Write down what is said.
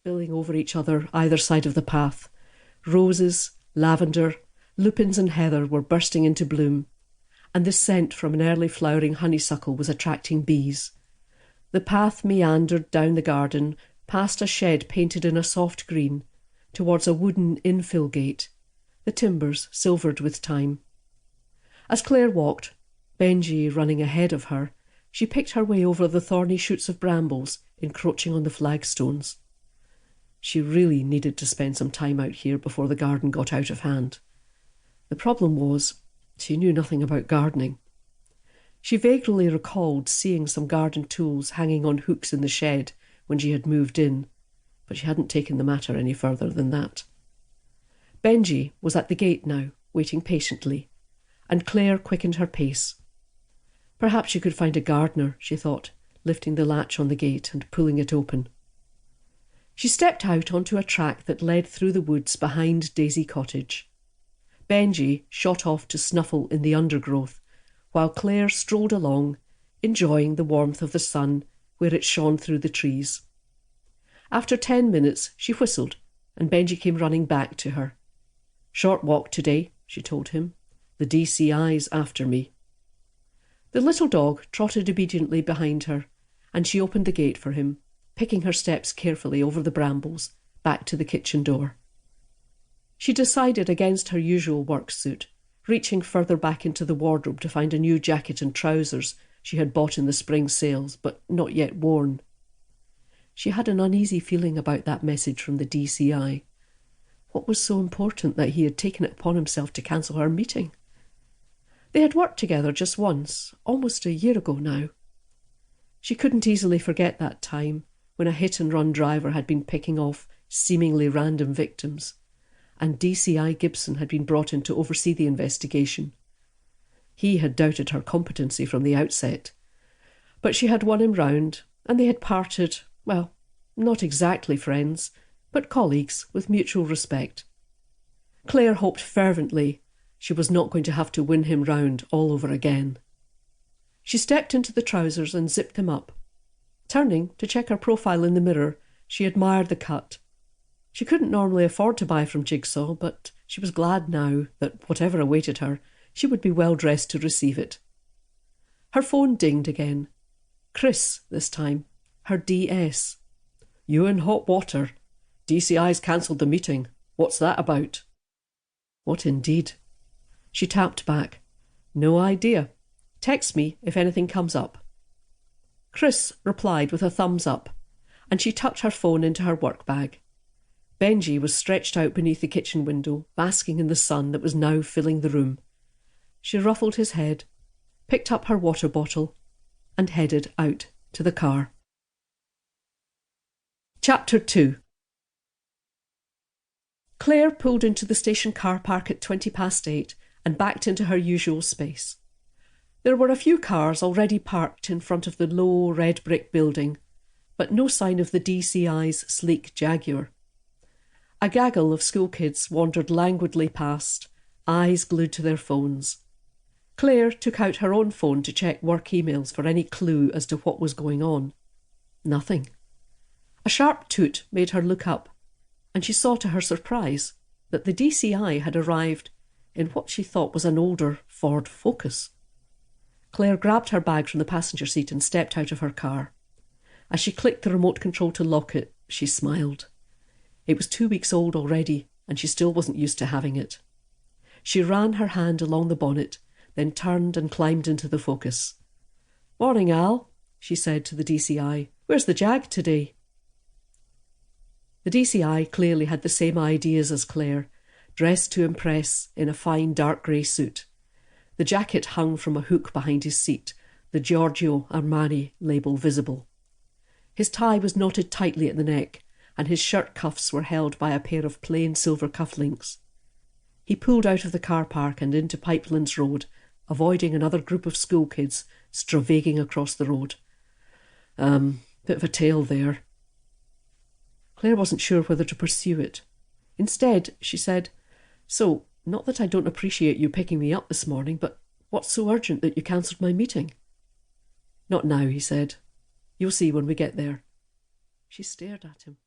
spilling over each other either side of the path. Roses, lavender, lupins and heather were bursting into bloom, and the scent from an early flowering honeysuckle was attracting bees. The path meandered down the garden, past a shed painted in a soft green, towards a wooden infill gate, the timbers silvered with time. As Clare walked, Benji running ahead of her, she picked her way over the thorny shoots of brambles encroaching on the flagstones. She really needed to spend some time out here before the garden got out of hand. The problem was, she knew nothing about gardening. She vaguely recalled seeing some garden tools hanging on hooks in the shed when she had moved in, but she hadn't taken the matter any further than that. Benji was at the gate now, waiting patiently, and Clare quickened her pace. Perhaps she could find a gardener, she thought, lifting the latch on the gate and pulling it open. She stepped out onto a track that led through the woods behind Daisy Cottage. Benji shot off to snuffle in the undergrowth, while Clare strolled along, enjoying the warmth of the sun where it shone through the trees. After 10 minutes, she whistled, and Benji came running back to her. "Short walk today," she told him. "The DCI's after me." The little dog trotted obediently behind her, and she opened the gate for him, picking her steps carefully over the brambles, back to the kitchen door. She decided against her usual work suit, reaching further back into the wardrobe to find a new jacket and trousers she had bought in the spring sales, but not yet worn. She had an uneasy feeling about that message from the DCI. What was so important that he had taken it upon himself to cancel her meeting? They had worked together just once, almost a year ago now. She couldn't easily forget that time when a hit-and-run driver had been picking off seemingly random victims, and DCI Gibson had been brought in to oversee the investigation. He had doubted her competency from the outset, but she had won him round, and they had parted, well, not exactly friends, but colleagues with mutual respect. Clare hoped fervently she was not going to have to win him round all over again. She stepped into the trousers and zipped them up. Turning to check her profile in the mirror, she admired the cut. She couldn't normally afford to buy from Jigsaw, but she was glad now that whatever awaited her, she would be well dressed to receive it. Her phone dinged again. Chris, this time. Her DS. "You in hot water. DCI's cancelled the meeting. What's that about?" What indeed? She tapped back. "No idea. Text me if anything comes up." Chris replied with a thumbs up, and she tucked her phone into her work bag. Benji was stretched out beneath the kitchen window, basking in the sun that was now filling the room. She ruffled his head, picked up her water bottle, and headed out to the car. Chapter 2. Clare pulled into the station car park at 8:20 and backed into her usual space. There were a few cars already parked in front of the low red brick building, but no sign of the DCI's sleek Jaguar. A gaggle of school kids wandered languidly past, eyes glued to their phones. Clare took out her own phone to check work emails for any clue as to what was going on. Nothing. A sharp toot made her look up, and she saw to her surprise that the DCI had arrived in what she thought was an older Ford Focus. Clare grabbed her bag from the passenger seat and stepped out of her car. As she clicked the remote control to lock it, she smiled. It was 2 weeks old already, and she still wasn't used to having it. She ran her hand along the bonnet, then turned and climbed into the Focus. "Morning, Al," she said to the DCI. "Where's the Jag today?" The DCI clearly had the same ideas as Clare, dressed to impress in a fine dark grey suit. The jacket hung from a hook behind his seat, the Giorgio Armani label visible. His tie was knotted tightly at the neck, and his shirt cuffs were held by a pair of plain silver cufflinks. He pulled out of the car park and into Pipelands Road, avoiding another group of school kids stravaiging across the road. Bit of a tale there. Clare wasn't sure whether to pursue it. Instead, she said, "So, not that I don't appreciate you picking me up this morning, but what's so urgent that you cancelled my meeting?" "Not now," he said. "You'll see when we get there." She stared at him.